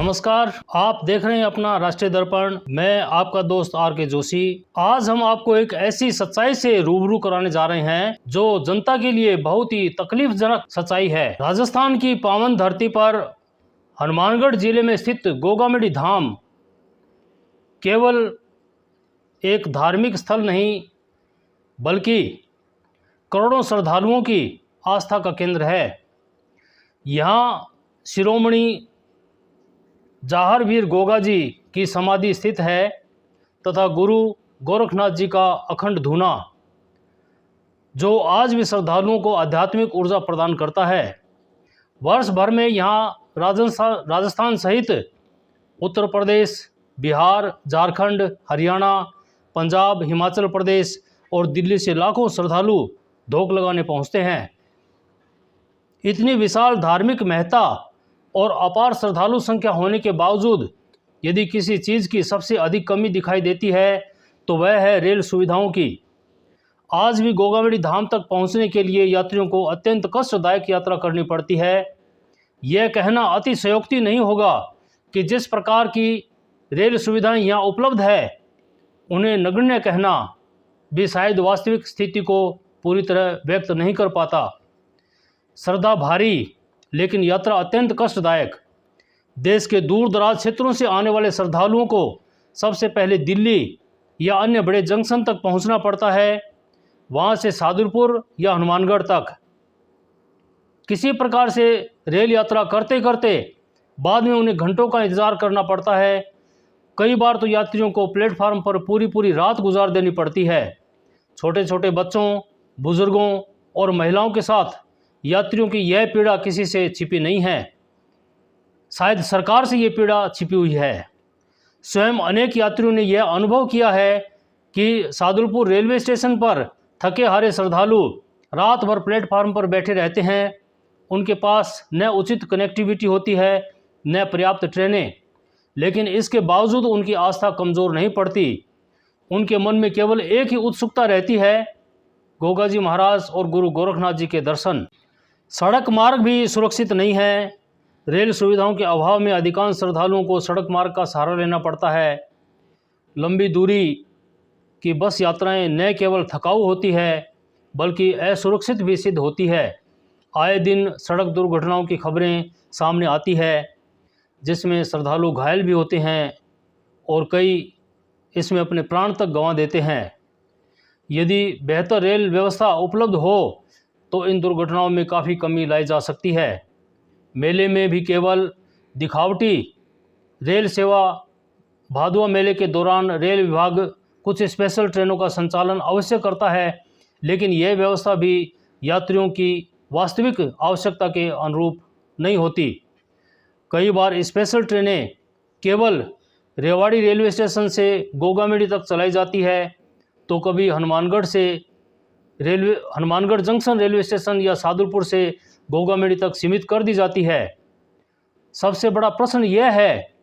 नमस्कार, आप देख रहे हैं अपना राष्ट्रीय दर्पण। मैं आपका दोस्त आर.के. जोशी। आज हम आपको एक ऐसी सच्चाई से रूबरू कराने जा रहे हैं जो जनता के लिए बहुत ही तकलीफजनक सच्चाई है। राजस्थान की पावन धरती पर हनुमानगढ़ जिले में स्थित गोगामेडी धाम केवल एक धार्मिक स्थल नहीं बल्कि करोड़ों श्रद्धालुओं की आस्था का केंद्र है। यहाँ शिरोमणि जाहरवीर गोगा जी की समाधि स्थित है तथा गुरु गोरखनाथ जी का अखंड धूना जो आज भी श्रद्धालुओं को आध्यात्मिक ऊर्जा प्रदान करता है। वर्ष भर में यहाँ राजस्थान सहित उत्तर प्रदेश, बिहार, झारखंड, हरियाणा, पंजाब, हिमाचल प्रदेश और दिल्ली से लाखों श्रद्धालु धोख लगाने पहुँचते हैं। इतनी विशाल धार्मिक महत्ता और अपार श्रद्धालु संख्या होने के बावजूद यदि किसी चीज़ की सबसे अधिक कमी दिखाई देती है तो वह है रेल सुविधाओं की। आज भी गोगामेडी धाम तक पहुंचने के लिए यात्रियों को अत्यंत कष्टदायक यात्रा करनी पड़ती है। यह कहना अतिशयोक्ति नहीं होगा कि जिस प्रकार की रेल सुविधाएं यहाँ उपलब्ध है उन्हें नगण्य कहना भी शायद वास्तविक स्थिति को पूरी तरह व्यक्त नहीं कर पाता। श्रद्धा भारी लेकिन यात्रा अत्यंत कष्टदायक। देश के दूर दराज क्षेत्रों से आने वाले श्रद्धालुओं को सबसे पहले दिल्ली या अन्य बड़े जंक्शन तक पहुंचना पड़ता है, वहां से सादुलपुर या हनुमानगढ़ तक। किसी प्रकार से रेल यात्रा करते करते बाद में उन्हें घंटों का इंतज़ार करना पड़ता है। कई बार तो यात्रियों को प्लेटफार्म पर पूरी रात गुजार देनी पड़ती है। छोटे छोटे बच्चों, बुजुर्गों और महिलाओं के साथ यात्रियों की यह पीड़ा किसी से छिपी नहीं है। शायद सरकार से ये पीड़ा छिपी हुई है। स्वयं अनेक यात्रियों ने यह अनुभव किया है कि सादुलपुर रेलवे स्टेशन पर थके हारे श्रद्धालु रात भर प्लेटफार्म पर बैठे रहते हैं। उनके पास न उचित कनेक्टिविटी होती है न पर्याप्त ट्रेनें, लेकिन इसके बावजूद उनकी आस्था कमज़ोर नहीं पड़ती। उनके मन में केवल एक ही उत्सुकता रहती है, गोगा जी महाराज और गुरु गोरखनाथ जी के दर्शन। सड़क मार्ग भी सुरक्षित नहीं है। रेल सुविधाओं के अभाव में अधिकांश श्रद्धालुओं को सड़क मार्ग का सहारा लेना पड़ता है। लंबी दूरी की बस यात्राएं न केवल थकाऊ होती है बल्कि असुरक्षित भी सिद्ध होती है। आए दिन सड़क दुर्घटनाओं की खबरें सामने आती है जिसमें श्रद्धालु घायल भी होते हैं और कई इसमें अपने प्राण तक गंवा देते हैं। यदि बेहतर रेल व्यवस्था उपलब्ध हो तो इन दुर्घटनाओं में काफ़ी कमी लाई जा सकती है। मेले में भी केवल दिखावटी रेल सेवा। भादुआ मेले के दौरान रेल विभाग कुछ स्पेशल ट्रेनों का संचालन अवश्य करता है, लेकिन यह व्यवस्था भी यात्रियों की वास्तविक आवश्यकता के अनुरूप नहीं होती। कई बार स्पेशल ट्रेनें केवल रेवाड़ी रेलवे स्टेशन से गोगामेडी तक चलाई जाती है तो कभी हनुमानगढ़ जंक्शन रेलवे स्टेशन या सादुलपुर से गोगामेडी तक सीमित कर दी जाती है। सबसे बड़ा प्रश्न यह है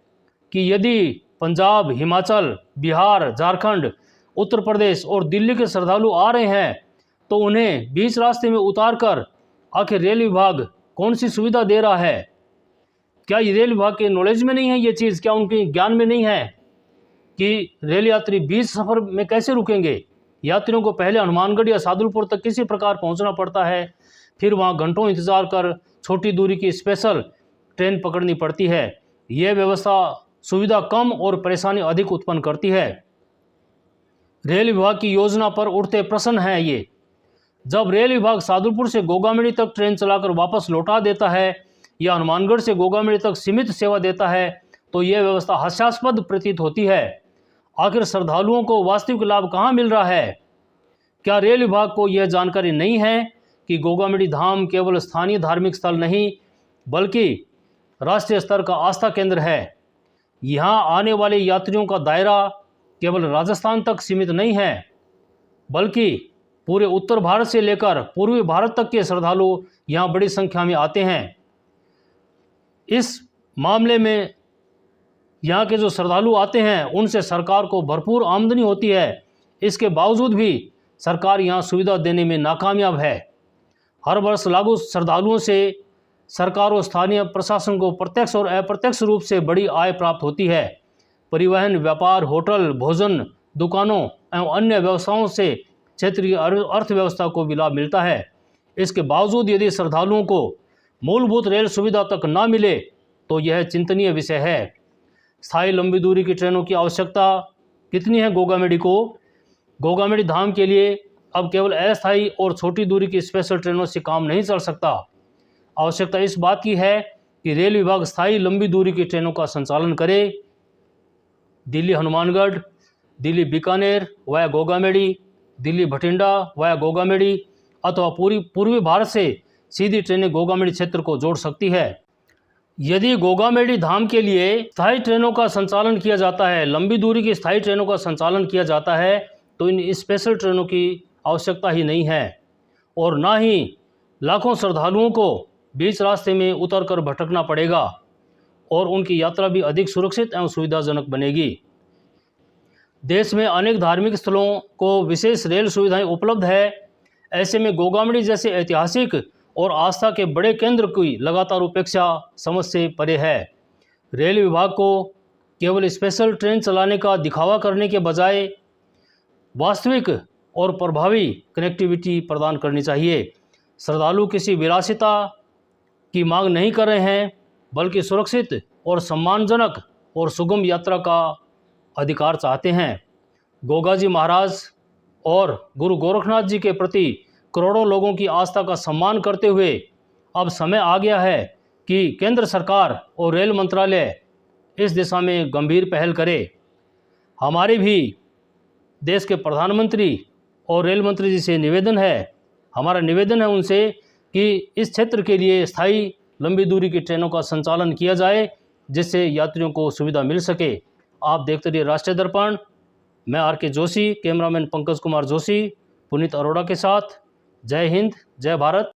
कि यदि पंजाब, हिमाचल, बिहार, झारखंड, उत्तर प्रदेश और दिल्ली के श्रद्धालु आ रहे हैं तो उन्हें बीच रास्ते में उतार कर आखिर रेल विभाग कौन सी सुविधा दे रहा है? क्या ये रेल विभाग के नॉलेज में नहीं है ये चीज़? क्या उनके ज्ञान में नहीं है कि रेल यात्री बीच सफ़र में कैसे रुकेंगे? यात्रियों को पहले हनुमानगढ़ या सादुलपुर तक किसी प्रकार पहुंचना पड़ता है, फिर वहां घंटों इंतज़ार कर छोटी दूरी की स्पेशल ट्रेन पकड़नी पड़ती है। यह व्यवस्था सुविधा कम और परेशानी अधिक उत्पन्न करती है। रेल विभाग की योजना पर उठते प्रश्न हैं ये। जब रेल विभाग सादुलपुर से गोगामेडी तक ट्रेन चलाकर वापस लौटा देता है या हनुमानगढ़ से गोगामेडी तक सीमित सेवा देता है तो यह व्यवस्था हास्यास्पद प्रतीत होती है। आखिर श्रद्धालुओं को वास्तविक लाभ कहाँ मिल रहा है? क्या रेल विभाग को यह जानकारी नहीं है कि गोगामेडी धाम केवल स्थानीय धार्मिक स्थल नहीं बल्कि राष्ट्रीय स्तर का आस्था केंद्र है? यहाँ आने वाले यात्रियों का दायरा केवल राजस्थान तक सीमित नहीं है बल्कि पूरे उत्तर भारत से लेकर पूर्वी भारत तक के श्रद्धालु यहाँ बड़ी संख्या में आते हैं। इस मामले में यहाँ के जो श्रद्धालु आते हैं उनसे सरकार को भरपूर आमदनी होती है। इसके बावजूद भी सरकार यहाँ सुविधा देने में नाकामयाब है। हर वर्ष लागू श्रद्धालुओं से सरकार और स्थानीय प्रशासन को प्रत्यक्ष और अप्रत्यक्ष रूप से बड़ी आय प्राप्त होती है। परिवहन, व्यापार, होटल, भोजन, दुकानों एवं अन्य व्यवसायों से क्षेत्रीय अर्थव्यवस्था को भी लाभ मिलता है। इसके बावजूद यदि श्रद्धालुओं को मूलभूत रेल सुविधा तक न मिले तो यह चिंतनीय विषय है। स्थायी लंबी दूरी की ट्रेनों की आवश्यकता कितनी है गोगामेडी को? गोगामेडी धाम के लिए अब केवल अस्थायी और छोटी दूरी की स्पेशल ट्रेनों से काम नहीं चल सकता। आवश्यकता इस बात की है कि रेल विभाग स्थायी लंबी दूरी की ट्रेनों का संचालन करे। दिल्ली हनुमानगढ़, दिल्ली बीकानेर वाया गोगामेडी, दिल्ली भटिंडा वाया गोगामेडी अथवा पूर्वी भारत से सीधी ट्रेनें गोगामेडी क्षेत्र को जोड़ सकती है। यदि गोगामेडी धाम के लिए स्थायी ट्रेनों का संचालन किया जाता है, लंबी दूरी की स्थायी ट्रेनों का संचालन किया जाता है, तो इन स्पेशल ट्रेनों की आवश्यकता ही नहीं है और ना ही लाखों श्रद्धालुओं को बीच रास्ते में उतरकर भटकना पड़ेगा और उनकी यात्रा भी अधिक सुरक्षित एवं सुविधाजनक बनेगी। देश में अनेक धार्मिक स्थलों को विशेष रेल सुविधाएं उपलब्ध है। ऐसे में गोगामेडी जैसे ऐतिहासिक और आस्था के बड़े केंद्र की लगातार उपेक्षा समझ से परे है। रेल विभाग को केवल स्पेशल ट्रेन चलाने का दिखावा करने के बजाय वास्तविक और प्रभावी कनेक्टिविटी प्रदान करनी चाहिए। श्रद्धालु किसी विलासिता की मांग नहीं कर रहे हैं, बल्कि सुरक्षित और सम्मानजनक और सुगम यात्रा का अधिकार चाहते हैं। गोगा जी महाराज और गुरु गोरखनाथ जी के प्रति करोड़ों लोगों की आस्था का सम्मान करते हुए अब समय आ गया है कि केंद्र सरकार और रेल मंत्रालय इस दिशा में गंभीर पहल करे। हमारे भी देश के प्रधानमंत्री और रेल मंत्री जी से हमारा निवेदन है उनसे कि इस क्षेत्र के लिए स्थायी लंबी दूरी की ट्रेनों का संचालन किया जाए, जिससे यात्रियों को सुविधा मिल सके। आप देखते रहिए राष्ट्रीय दर्पण। मैं आर.के. जोशी, कैमरामैन पंकज कुमार जोशी, पुनीत अरोड़ा के साथ। जय हिंद, जय भारत।